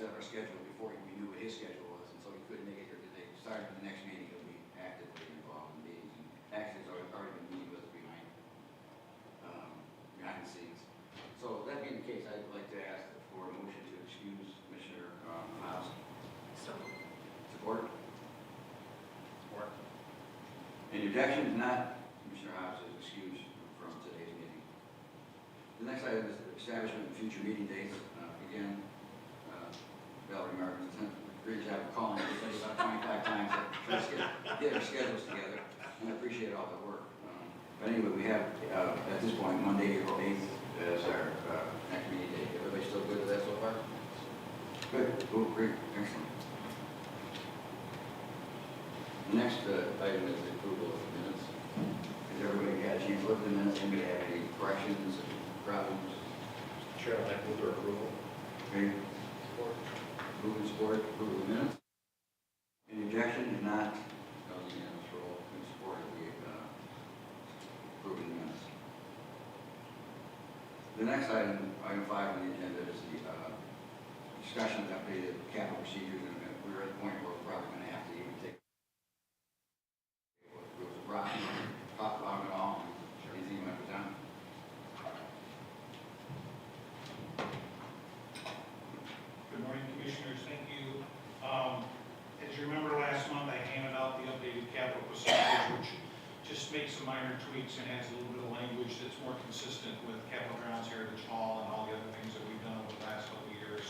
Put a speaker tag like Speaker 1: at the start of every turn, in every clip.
Speaker 1: set up our schedule before we knew what his schedule was, and so he couldn't make it here today. Starting the next meeting, he'll be actively involved in meetings, and actually, he's already been meeting with us behind the scenes. So that being the case, I'd like to ask for a motion to excuse Commissioner Hobbs. Support? Support. Any objections? Not. Commissioner Hobbs is excused from today's meeting. The next item is the establishment of future meeting dates. Again, Valerie Martin has done a great job of calling everybody about 25 times to try to get our schedules together, and I appreciate all the work. But anyway, we have, at this point, Monday, April 8th as our next meeting date. Everybody still good with that so far? Good. Cool. Great. Excellent. The next item is the approval of the minutes. Has everybody had a chance to look at the minutes? Anybody have any corrections or problems?
Speaker 2: Chair, I move for approval.
Speaker 1: Okay. Support. Move and support approval of the minutes. Any objection? If not, I'll unanimous roll in support of the approving the minutes. The next item, item 5 on the agenda, is the discussion of the updated capital procedures, and we're at the point where we're probably going to have to even take Rob, talk about it all. Anything you want to put down?
Speaker 3: Good morning, Commissioners. Thank you. As you remember last month, I handed out the updated capital procedures, which just makes some minor tweaks and adds a little bit of language that's more consistent with Capitol Grounds, Heritage Hall, and all the other things that we've done over the last couple of years.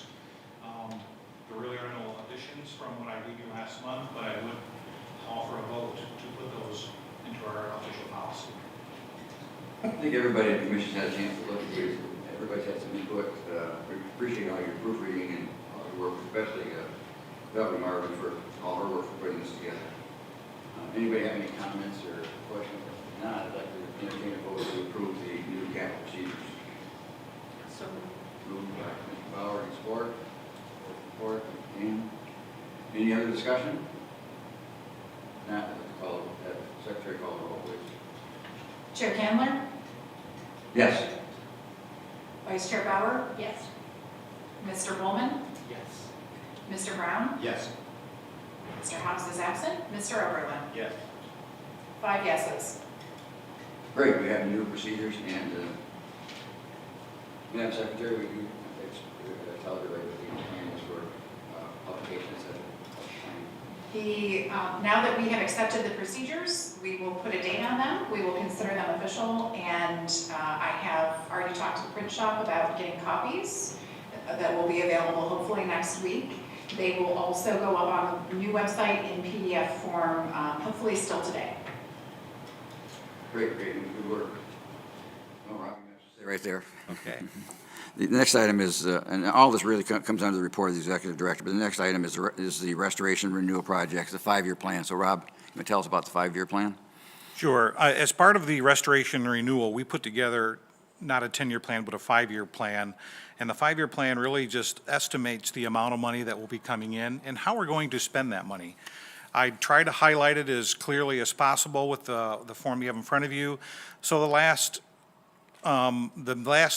Speaker 3: There really are no additions from what I gave you last month, but I would call for a vote to put those into our official policy.
Speaker 1: I think everybody in the commission had a chance to look at these. Everybody's had some input. We appreciate all your proofreading and all your work, especially Valerie Marvin for all her work for putting this together. Anybody have any comments or questions? If not, I'd like to entertain a vote to approve the new capital procedures.
Speaker 4: So
Speaker 1: Moved by Commissioner Bauer, and support. Support. And any other discussion? Not, I'd like to call, Secretary call the roll, please.
Speaker 4: Chair Candler,
Speaker 1: Yes.
Speaker 4: Vice Chair Bauer,
Speaker 5: Yes.
Speaker 4: Mr. Bowman,
Speaker 2: Yes.
Speaker 4: Mr. Brown,
Speaker 2: Yes.
Speaker 4: Mr. Hobbs is absent, Mr. Oberlin.
Speaker 2: Yes.
Speaker 4: 5 yeses.
Speaker 1: Great, we have new procedures, and Madam Secretary, we do tell everybody what the plan is for publications at the time.
Speaker 4: Now that we have accepted the procedures, we will put a date on them. We will consider them official, and I have already talked to the print shop about getting copies that will be available hopefully next week. They will also go up on the new website in PDF form, hopefully still today.
Speaker 1: Great, good work. No, Rob, you have to stay right there.
Speaker 2: Okay.
Speaker 1: The next item is, and all this really comes under the report of the executive director, but the next item is the restoration renewal project, the 5-year plan. So Rob, you want to tell us about the 5-year plan?
Speaker 3: Sure. As part of the restoration renewal, we put together not a 10-year plan, but a 5-year plan. And the 5-year plan really just estimates the amount of money that will be coming in and how we're going to spend that money. I try to highlight it as clearly as possible with the form you have in front of you. So the last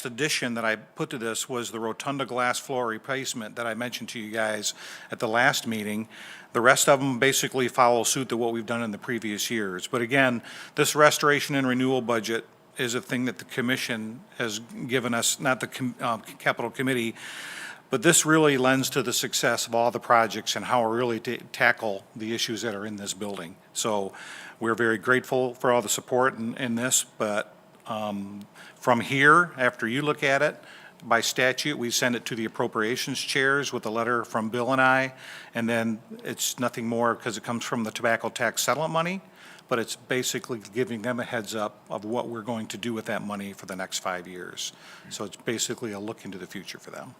Speaker 3: addition that I put to this was the rotunda glass floor replacement that I mentioned to you guys at the last meeting. The rest of them basically follow suit to what we've done in the previous years. But again, this restoration and renewal budget is a thing that the commission has given us, not the capital committee, but this really lends to the success of all the projects and how we really tackle the issues that are in this building. So we're very grateful for all the support in this, but from here, after you look at it, by statute, we send it to the appropriations chairs with a letter from Bill and I, and then it's nothing more because it comes from the tobacco tax settlement money, but it's basically giving them a heads up of what we're going to do with that money for the next 5 years. So it's basically a look into the future for them.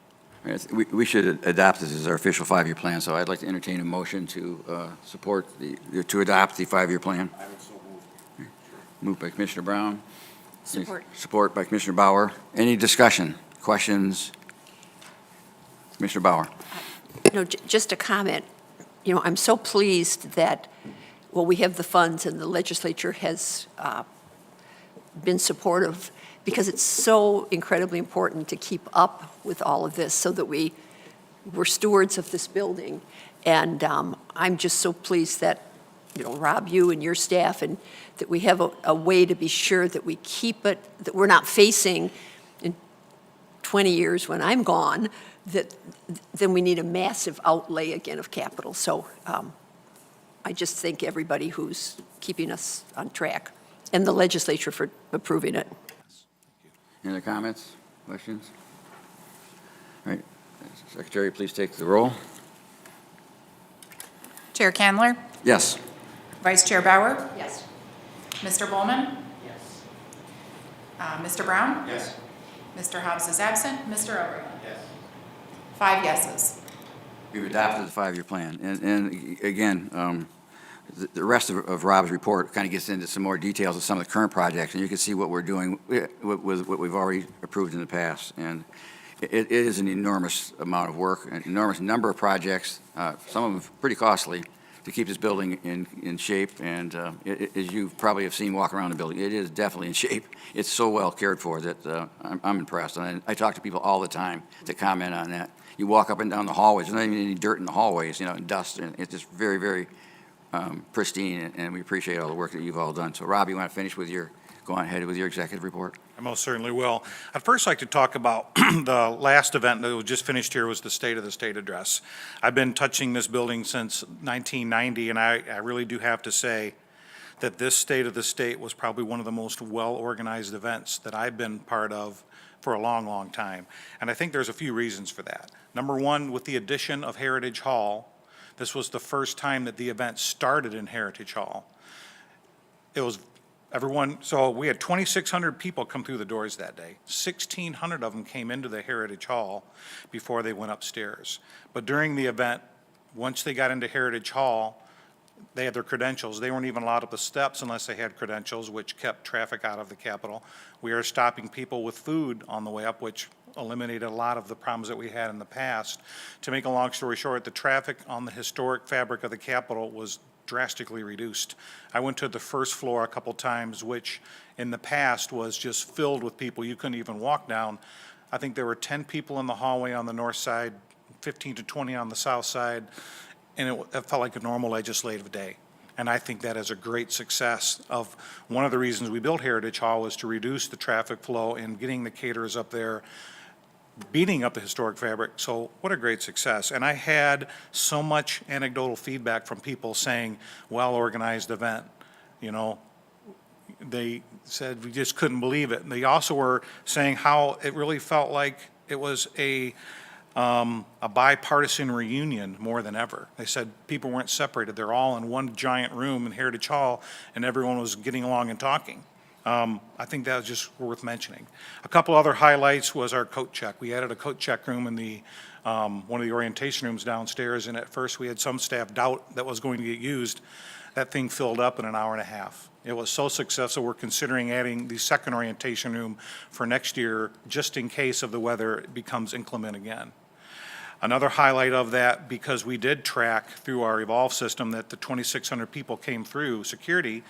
Speaker 1: We should adopt this as our official 5-year plan, so I'd like to entertain a motion to support to adopt the 5-year plan.
Speaker 2: I would so move.
Speaker 1: Moved by Commissioner Brown.
Speaker 5: Support.
Speaker 1: Support by Commissioner Bauer. Any discussion, questions? Commissioner Bauer.
Speaker 5: Just a comment. I'm so pleased that, we have the funds and the legislature has been supportive because it's so incredibly important to keep up with all of this so that we we're stewards of this building. And I'm just so pleased that, Rob, you and your staff, and that we have a way to be sure that we keep it, that we're not facing in 20 years when I'm gone, that then we need a massive outlay again of capital. So I just thank everybody who's keeping us on track, and the legislature for approving it.
Speaker 1: Any other comments, questions? All right, Secretary, please take the roll.
Speaker 4: Chair Candler,
Speaker 1: Yes.
Speaker 4: Vice Chair Bauer,
Speaker 5: Yes.
Speaker 4: Mr. Bowman,
Speaker 2: Yes.
Speaker 4: Mr. Brown,
Speaker 2: Yes.
Speaker 4: Mr. Hobbs is absent, Mr. O'Brien.
Speaker 2: Yes.
Speaker 4: 5 yeses.
Speaker 1: We've adopted the five-year plan. And again, the rest of Rob's report kind of gets into some more details of some of the current projects, and you can see what we're doing with what we've already approved in the past. And it is an enormous amount of work, an enormous number of projects, some of them pretty costly, to keep this building in shape. And as you probably have seen walking around the building, it is definitely in shape. It's so well cared for that I'm impressed. And I talk to people all the time that comment on that. You walk up and down the hallways, there's not even any dirt in the hallways, and dust, and it's just very, very pristine, and we appreciate all the work that you've all done. So, Rob, you want to finish with go on ahead with your executive report?
Speaker 3: I most certainly will. I'd first like to talk about the last event that was just finished here was the State of the State address. I've been touching this building since 1990, and I really do have to say that this State of the State was probably one of the most well-organized events that I've been part of for a long, long time. And I think there's a few reasons for that. Number one, with the addition of Heritage Hall, this was the first time that the event started in Heritage Hall. It was everyone, so we had 2,600 people come through the doors that day. 1,600 of them came into the Heritage Hall before they went upstairs. But during the event, once they got into Heritage Hall, they had their credentials. They weren't even allowed up the steps unless they had credentials, which kept traffic out of the Capitol. We are stopping people with food on the way up, which eliminated a lot of the problems that we had in the past. To make a long story short, the traffic on the historic fabric of the Capitol was drastically reduced. I went to the first floor a couple times, which in the past was just filled with people. You couldn't even walk down. I think there were 10 people in the hallway on the north side, 15 to 20 on the south side, and it felt like a normal legislative day. And I think that is a great success of one of the reasons we built Heritage Hall was to reduce the traffic flow and getting the caterers up there, beating up the historic fabric. So what a great success. And I had so much anecdotal feedback from people saying, well-organized event. They said we just couldn't believe it. And they also were saying how it really felt like it was a bipartisan reunion more than ever. They said people weren't separated. They're all in one giant room in Heritage Hall, and everyone was getting along and talking. I think that was just worth mentioning. A couple other highlights was our coat check. We added a coat check room in the one of the orientation rooms downstairs, and at first we had some staff doubt that was going to get used. That thing filled up in an hour and a half. It was so successful, we're considering adding the second orientation room for next year, just in case of the weather becomes inclement again. Another highlight of that, because we did track through our Evolve system that the 2,600 people came through security,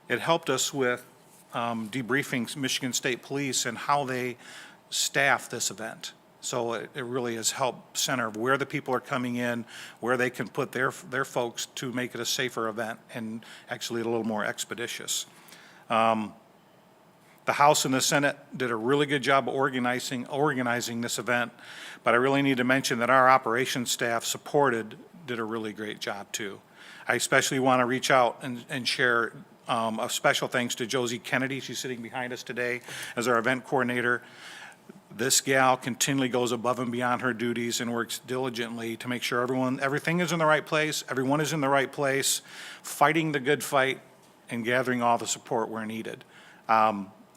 Speaker 3: it helped us with debriefing Michigan State Police and how they staff this event. So it really has helped center where the people are coming in, where they can put their folks to make it a safer event and actually a little more expeditious. The House and the Senate did a really good job of organizing this event, but I really need to mention that our operations staff did a really great job too. I especially want to reach out and share a special thanks to Josie Kennedy. She's sitting behind us today as our event coordinator. This gal continually goes above and beyond her duties and works diligently to make sure everything is in the right place, everyone is in the right place, fighting the good fight and gathering all the support where needed.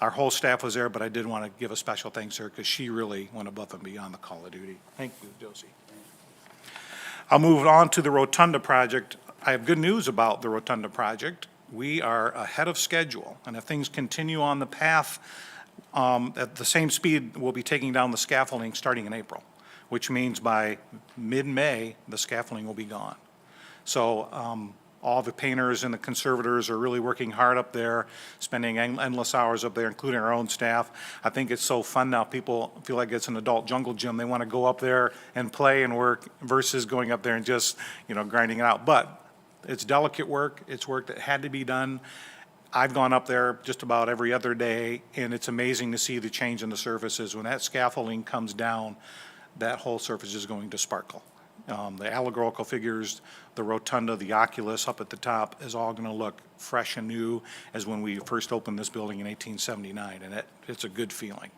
Speaker 3: Our whole staff was there, but I did want to give a special thanks to her because she really went above and beyond the call of duty. Thank you, Josie. I'll move on to the Rotunda project. I have good news about the Rotunda project. We are ahead of schedule, and if things continue on the path at the same speed, we'll be taking down the scaffolding starting in April, which means by mid-May, the scaffolding will be gone. So All the painters and the conservators are really working hard up there, spending endless hours up there, including our own staff. I think it's so fun now. People feel like it's an adult jungle gym. They want to go up there and play and work versus going up there and just, grinding it out. But it's delicate work. It's work that had to be done. I've gone up there just about every other day, and it's amazing to see the change in the surfaces. When that scaffolding comes down, that whole surface is going to sparkle. The allegorical figures, the rotunda, the oculus up at the top is all going to look fresh and new as when we first opened this building in 1879, and it's a good feeling.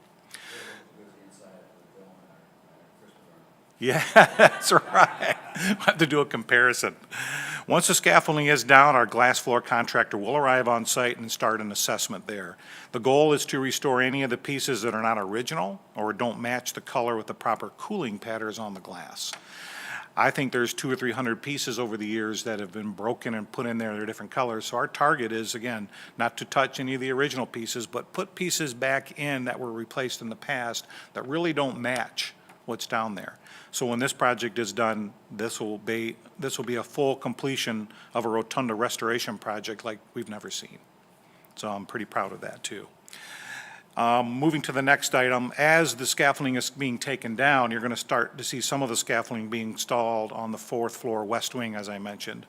Speaker 3: Yeah, that's right. We'll have to do a comparison. Once the scaffolding is down, our glass floor contractor will arrive on site and start an assessment there. The goal is to restore any of the pieces that are not original or don't match the color with the proper cooling patterns on the glass. I think there's 200 or 300 pieces over the years that have been broken and put in there. They're different colors. So our target is, again, not to touch any of the original pieces, but put pieces back in that were replaced in the past that really don't match what's down there. So when this project is done, this will be a full completion of a rotunda restoration project like we've never seen. So I'm pretty proud of that too. Moving to the next item, as the scaffolding is being taken down, you're going to start to see some of the scaffolding being installed on the 4th floor west wing, as I mentioned.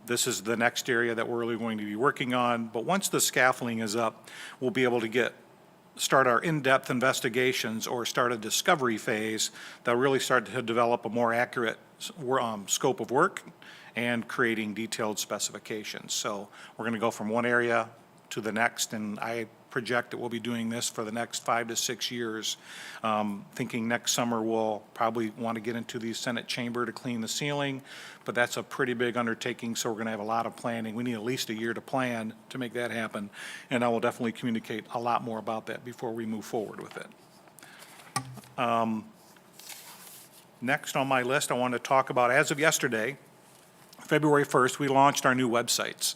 Speaker 3: This is the next area that we're really going to be working on, but once the scaffolding is up, we'll be able to start our in-depth investigations or start a discovery phase that really start to develop a more accurate scope of work and creating detailed specifications. So we're going to go from one area to the next, and I project that we'll be doing this for the next 5 to 6 years. Thinking next summer we'll probably want to get into the Senate chamber to clean the ceiling, but that's a pretty big undertaking, so we're going to have a lot of planning. We need at least a year to plan to make that happen, and I will definitely communicate a lot more about that before we move forward with it. Next on my list, I want to talk about, as of yesterday, February 1st, we launched our new websites.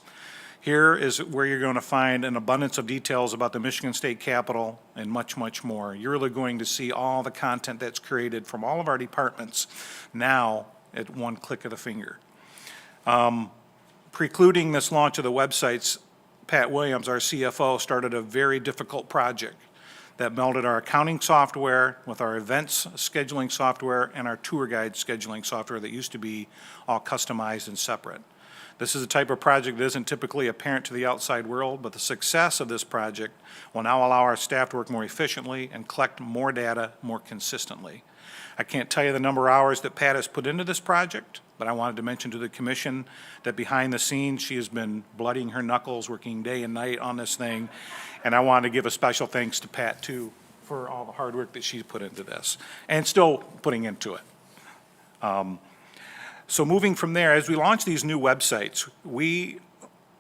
Speaker 3: Here is where you're going to find an abundance of details about the Michigan State Capitol and much, much more. You're really going to see all the content that's created from all of our departments now at one click of the finger. Precluding this launch of the websites, Pat Williams, our CFO, started a very difficult project that melded our accounting software with our events scheduling software and our tour guide scheduling software that used to be all customized and separate. This is a type of project that isn't typically apparent to the outside world, but the success of this project will now allow our staff to work more efficiently and collect more data more consistently. I can't tell you the number of hours that Pat has put into this project, but I wanted to mention to the commission that behind the scenes, she has been blooding her knuckles, working day and night on this thing, and I wanted to give a special thanks to Pat, too, for all the hard work that she's put into this, and still putting into it. So moving from there, as we launch these new websites, we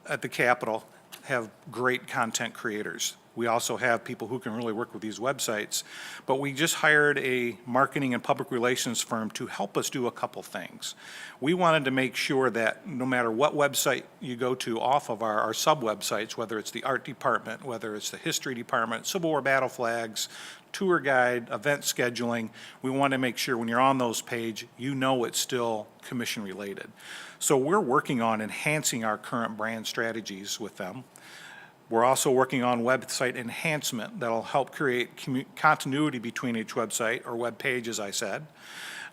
Speaker 3: at the Capitol have great content creators. We also have people who can really work with these websites, but we just hired a marketing and public relations firm to help us do a couple things. We wanted to make sure that no matter what website you go to off of our sub-websites, whether it's the art department, whether it's the history department, Civil War battle flags, tour guide, event scheduling, we want to make sure when you're on those pages, you know it's still commission related. So we're working on enhancing our current brand strategies with them. We're also working on website enhancement that'll help create continuity between each website or web page, as I said.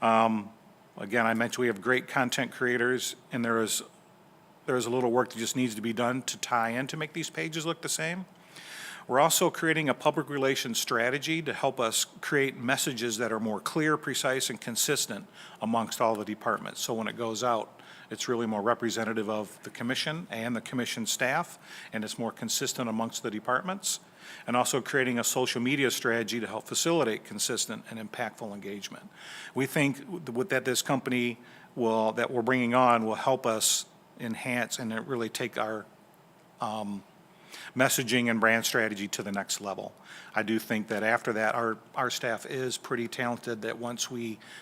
Speaker 3: Again, I mentioned we have great content creators, and there is a little work that just needs to be done to tie in to make these pages look the same. We're also creating a public relations strategy to help us create messages that are more clear, precise, and consistent amongst all the departments. So when it goes out, it's really more representative of the commission and the commission staff, and it's more consistent amongst the departments. And also creating a social media strategy to help facilitate consistent and impactful engagement. We think that this company that we're bringing on will help us enhance and really take our messaging and brand strategy to the next level. I do think that after that, our staff is pretty talented, that once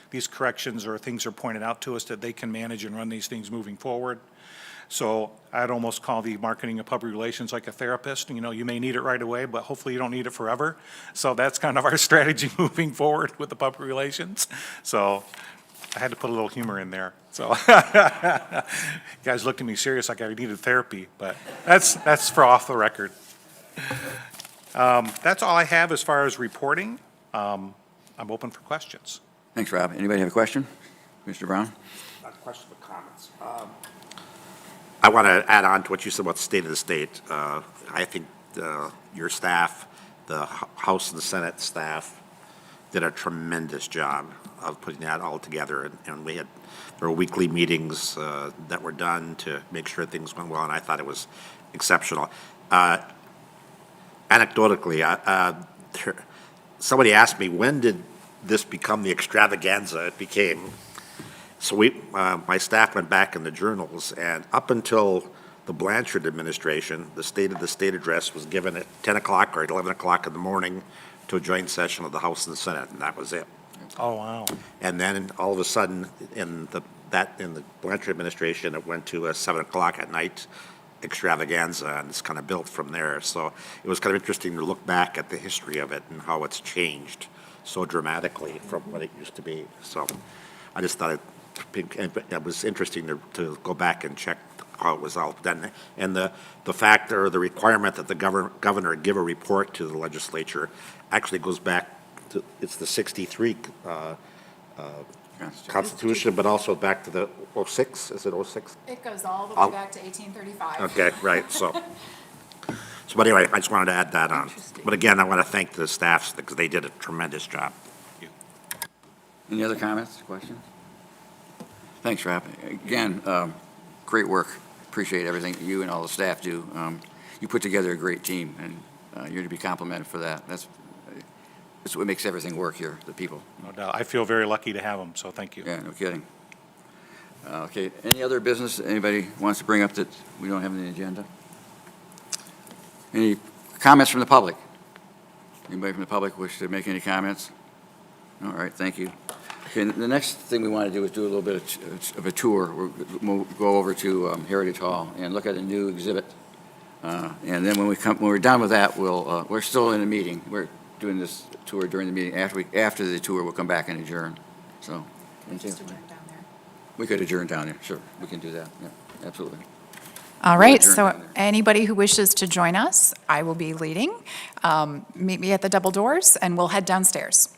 Speaker 3: these corrections or things are pointed out to us, that they can manage and run these things moving forward. So I'd almost call the marketing and public relations like a therapist. You know, you may need it right away, but hopefully you don't need it forever. So that's kind of our strategy moving forward with the public relations. So I had to put a little humor in there, so. You guys looked at me serious like I needed therapy, but that's for off the record. That's all I have as far as reporting. I'm open for questions.
Speaker 1: Thanks, Rob. Anybody have a question? Mr. Brown?
Speaker 2: Not a question, but comments. I want to add on to what you said about the state of the state. I think your staff, the House and the Senate staff, did a tremendous job of putting that all together. And there were weekly meetings that were done to make sure things went well, and I thought it was exceptional. Anecdotally, somebody asked me, when did this become the extravaganza it became? So my staff went back in the journals, and up until the Blanchard administration, the State of the State address was given at 10 o'clock or at 11 o'clock in the morning to a joint session of the House and the Senate, and that was it.
Speaker 3: Oh, wow.
Speaker 2: And then all of a sudden, in the Blanchard administration, it went to a 7 o'clock at night extravaganza, and it's kind of built from there. So it was kind of interesting to look back at the history of it and how it's changed so dramatically from what it used to be. So I just thought it was interesting to go back and check how it was all done. And the fact or the requirement that the governor give a report to the legislature actually goes back to, it's the 63 Constitution, but also back to the 06, is it 06?
Speaker 4: It goes all the
Speaker 2: I'll-
Speaker 4: way back to 1835.
Speaker 2: Okay, right, so but anyway, I just wanted to add that on.
Speaker 5: Interesting.
Speaker 2: But again, I want to thank the staffs because they did a tremendous job.
Speaker 1: Any other comments, questions? Thanks, Rob. Again, great work. Appreciate everything that you and all the staff do. You put together a great team, and you're to be complimented for that. That's what makes everything work here, the people.
Speaker 3: No doubt. I feel very lucky to have them, so thank you.
Speaker 1: Yeah, no kidding. Okay, any other business anybody wants to bring up that we don't have on the agenda? Any comments from the public? Anybody from the public wish to make any comments? All right, thank you. Okay, the next thing we want to do is do a little bit of a tour. We'll go over to Heritage Hall and look at a new exhibit. And then when we're done with that, we're still in a meeting. We're doing this tour during the meeting. After the tour, we'll come back and adjourn. So,
Speaker 4: Just adjourn down there.
Speaker 1: we could adjourn down there. Sure, we can do that. Yeah, absolutely.
Speaker 4: All right,
Speaker 1: adjourn
Speaker 4: so
Speaker 1: down there.
Speaker 4: anybody who wishes to join us, I will be leading. Meet me at the double doors, and we'll head downstairs.